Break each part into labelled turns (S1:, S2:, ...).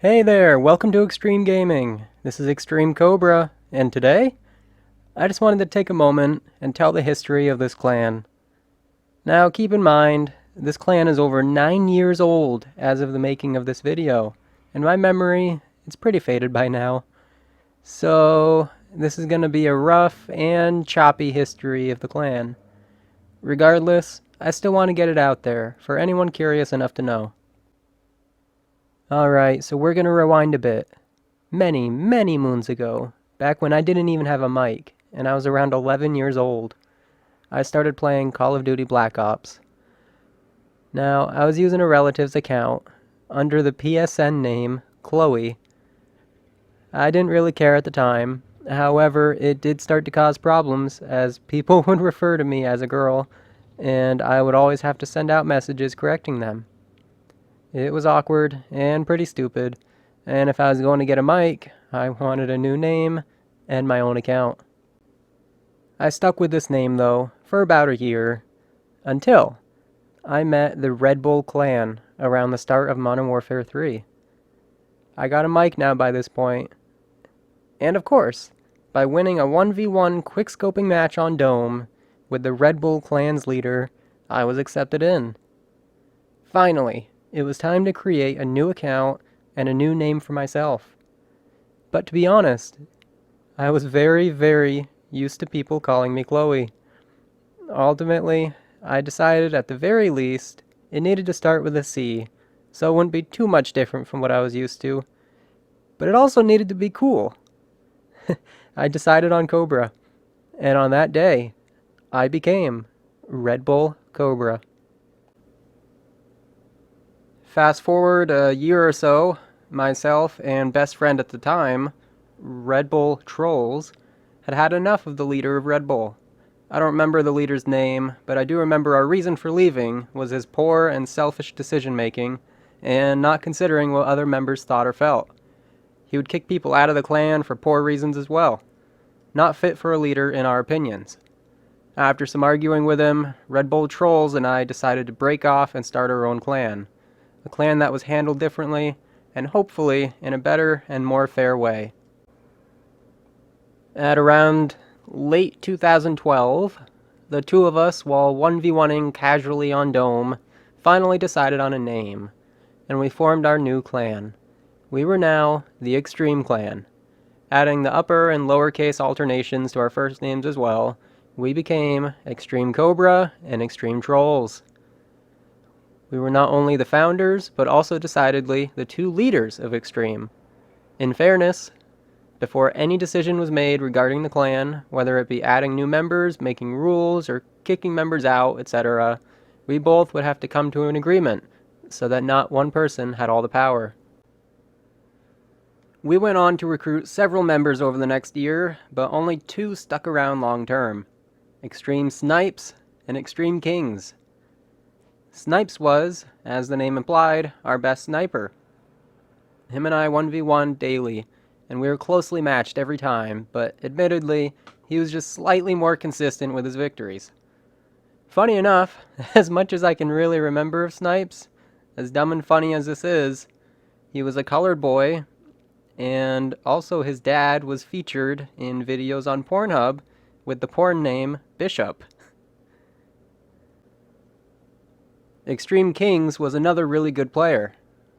S1: Hey there, welcome to Extreme Gaming. This is Extreme Cobra, and today, I just wanted to take a moment and tell the history of this clan. Now, keep in mind, this clan is over 9 years old as of the making of this video, and my memory, it's pretty faded by now. So, this is going to be a rough and choppy history of the clan. Regardless, I still want to get it out there for anyone curious enough to know. Alright, so we're going to rewind a bit. Many, many moons ago, back when I didn't even have a mic, and I was around 11 years old, I started playing Call of Duty Black Ops. Now, I was using a relative's account under the PSN name Chloe. I didn't really care at the time, however, it did start to cause problems as people would refer to me as a girl, and I would always have to send out messages correcting them. It was awkward and pretty stupid, and if I was going to get a mic, I wanted a new name and my own account. I stuck with this name, though, for about a year, until I met the Red Bull clan around the start of Modern Warfare 3. I got a mic now by this point, and of course, by winning a 1v1 quickscoping match on Dome with the Red Bull clan's leader, I was accepted in. Finally, it was time to create a new account and a new name for myself. But to be honest, I was very, very used to people calling me Chloe. Ultimately, I decided at the very least it needed to start with a C, so it wouldn't be too much different from what I was used to. But it also needed to be cool. I decided on Cobra, and on that day, I became Red Bull Cobra. Fast forward a year or so, myself and best friend at the time, Red Bull Trolls, had had enough of the leader of Red Bull. I don't remember the leader's name, but I do remember our reason for leaving was his poor and selfish decision-making, and not considering what other members thought or felt. He would kick people out of the clan for poor reasons as well. Not fit for a leader in our opinions. After some arguing with him, Red Bull Trolls and I decided to break off and start our own clan. A clan that was handled differently, and hopefully in a better and more fair way. At around late 2012, the two of us, while 1v1ing casually on Dome, finally decided on a name, and we formed our new clan. We were now the Extreme Clan. Adding the upper and lowercase alternations to our first names as well, we became Extreme Cobra and Extreme Trolls. We were not only the founders, but also decidedly the two leaders of Extreme. In fairness, before any decision was made regarding the clan, whether it be adding new members, making rules, or kicking members out, etc., we both would have to come to an agreement, so that not one person had all the power. We went on to recruit several members over the next year, but only two stuck around long term. Extreme Snipes and Extreme Kings. Snipes was, as the name implied, our best sniper. Him and I 1v1 daily, and we were closely matched every time, but admittedly, he was just slightly more consistent with his victories. Funny enough, as much as I can really remember of Snipes, as dumb and funny as this is, he was a colored boy, and also his dad was featured in videos on Pornhub with the porn name Bishop. Extreme Kings was another really good player.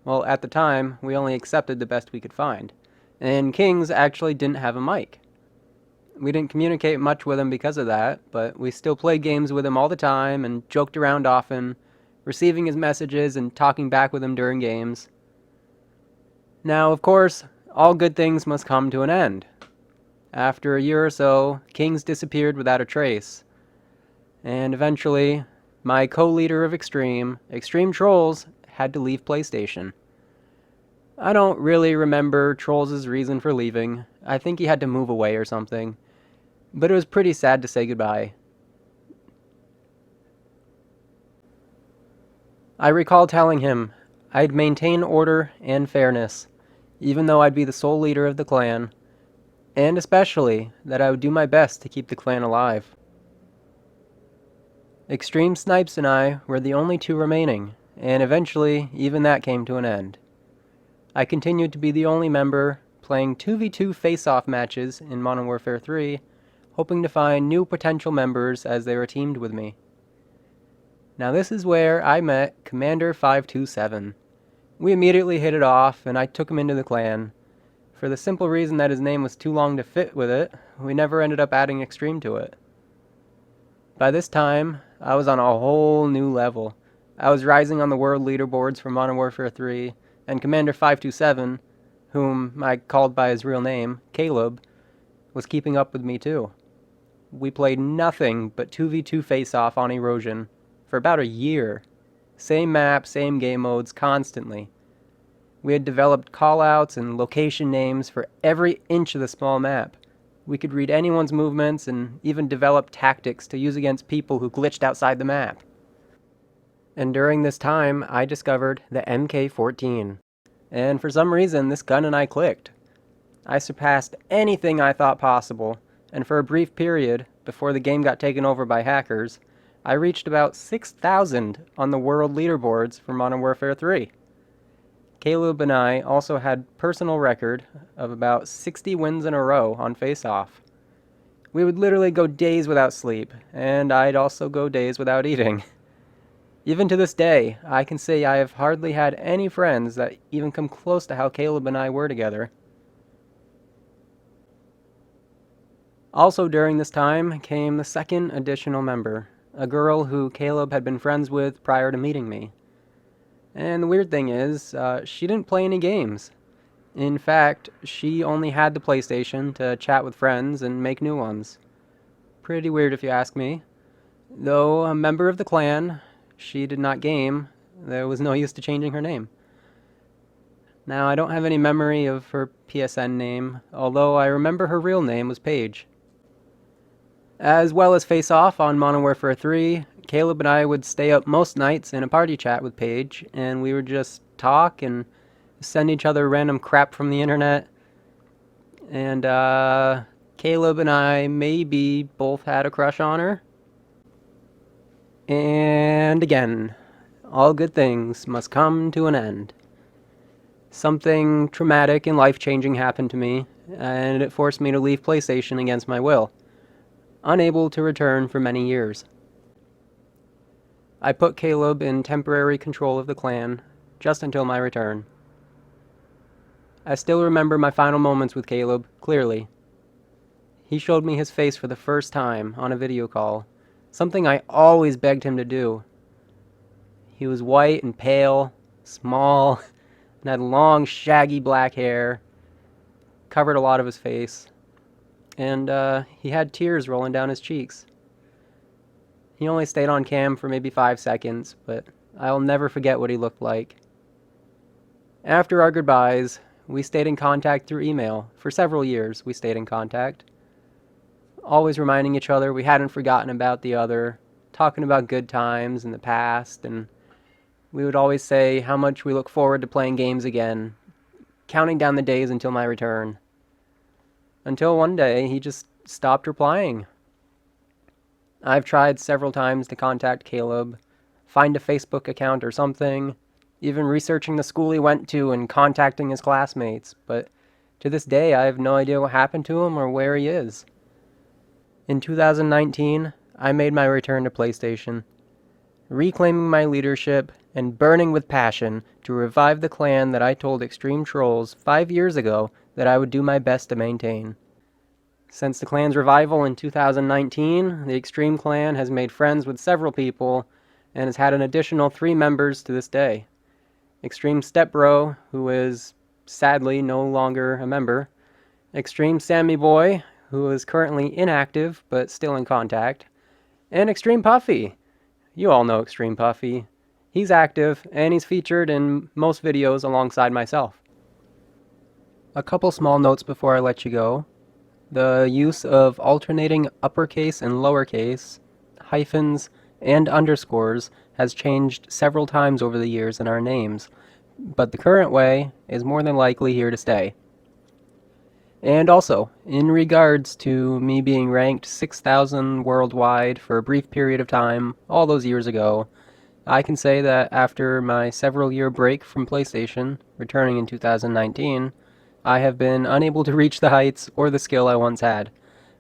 S1: Well, at the time, we only accepted the best we could find. And Kings actually didn't have a mic. We didn't communicate much with him because of that, but we still played games with him all the time and joked around often, receiving his messages and talking back with him during games. Now, of course, all good things must come to an end. After a year or so, Kings disappeared without a trace. And eventually, my co-leader of Extreme Trolls, had to leave PlayStation. I don't really remember Trolls' reason for leaving. I think he had to move away or something. But it was pretty sad to say goodbye. I recall telling him I'd maintain order and fairness, even though I'd be the sole leader of the clan, and especially that I would do my best to keep the clan alive. Extreme Snipes and I were the only two remaining, and eventually even that came to an end. I continued to be the only member, playing 2v2 face-off matches in Modern Warfare 3, hoping to find new potential members as they were teamed with me. Now this is where I met Commander 527. We immediately hit it off, and I took him into the clan. For the simple reason that his name was too long to fit with it, we never ended up adding Extreme to it. By this time, I was on a whole new level. I was rising on the world leaderboards for Modern Warfare 3, and Commander 527, whom I called by his real name, Caleb, was keeping up with me too. We played nothing but 2v2 face-off on Erosion for about a year. Same map, same game modes, constantly. We had developed callouts and location names for every inch of the small map. We could read anyone's movements and even develop tactics to use against people who glitched outside the map. And during this time, I discovered the MK14. And for some reason, this gun and I clicked. I surpassed anything I thought possible, and for a brief period, before the game got taken over by hackers, I reached about 6,000 on the world leaderboards for Modern Warfare 3. Caleb and I also had personal record of about 60 wins in a row on face-off. We would literally go days without sleep, and I'd also go days without eating. Even to this day, I can say I have hardly had any friends that even come close to how Caleb and I were together. Also during this time came the second additional member, a girl who Caleb had been friends with prior to meeting me. And the weird thing is, she didn't play any games. In fact, she only had the PlayStation to chat with friends and make new ones. Pretty weird if you ask me. Though a member of the clan, she did not game. There was no use to changing her name. Now, I don't have any memory of her PSN name, although I remember her real name was Paige. As well as face off on Modern Warfare 3, Caleb and I would stay up most nights in a party chat with Paige, and we would just talk and send each other random crap from the internet. And Caleb and I maybe both had a crush on her. And again, all good things must come to an end. Something traumatic and life-changing happened to me, and it forced me to leave PlayStation against my will, unable to return for many years. I put Caleb in temporary control of the clan, just until my return. I still remember my final moments with Caleb clearly. He showed me his face for the first time on a video call, something I always begged him to do. He was white and pale, small, and had long, shaggy black hair, covered a lot of his face, and he had tears rolling down his cheeks. He only stayed on cam for maybe 5 seconds, but I'll never forget what he looked like. After our goodbyes, we stayed in contact through email. For several years, we stayed in contact, always reminding each other we hadn't forgotten about the other, talking about good times in the past, and we would always say how much we look forward to playing games again, counting down the days until my return. Until one day, he just stopped replying. I've tried several times to contact Caleb, find a Facebook account or something, even researching the school he went to and contacting his classmates, but to this day I have no idea what happened to him or where he is. In 2019, I made my return to PlayStation, reclaiming my leadership and burning with passion to revive the clan that I told Extreme Trolls 5 years ago that I would do my best to maintain. Since the clan's revival in 2019, the Extreme clan has made friends with several people and has had an additional 3 members to this day. Extreme Stepbro, who is sadly no longer a member, Extreme Sammy Boy, who is currently inactive but still in contact, and Extreme Puffy. You all know Extreme Puffy. He's active and he's featured in most videos alongside myself. A couple small notes before I let you go. The use of alternating uppercase and lowercase, hyphens, and underscores has changed several times over the years in our names, but the current way is more than likely here to stay. And also, in regards to me being ranked 6,000 worldwide for a brief period of time, all those years ago, I can say that after my several year break from PlayStation, returning in 2019, I have been unable to reach the heights or the skill I once had.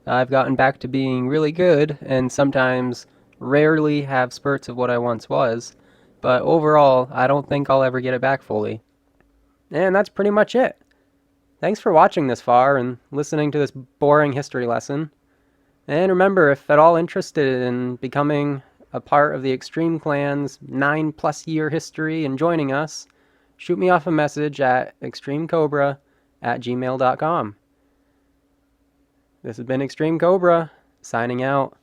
S1: I've gotten back to being really good and sometimes rarely have spurts of what I once was, but overall, I don't think I'll ever get it back fully. And that's pretty much it. Thanks for watching this far and listening to this boring history lesson. And remember, if at all interested in becoming a part of the Extreme Clan's 9+ year history and joining us, shoot me off a message at extremecobra@gmail.com. This has been Extreme Cobra, signing out.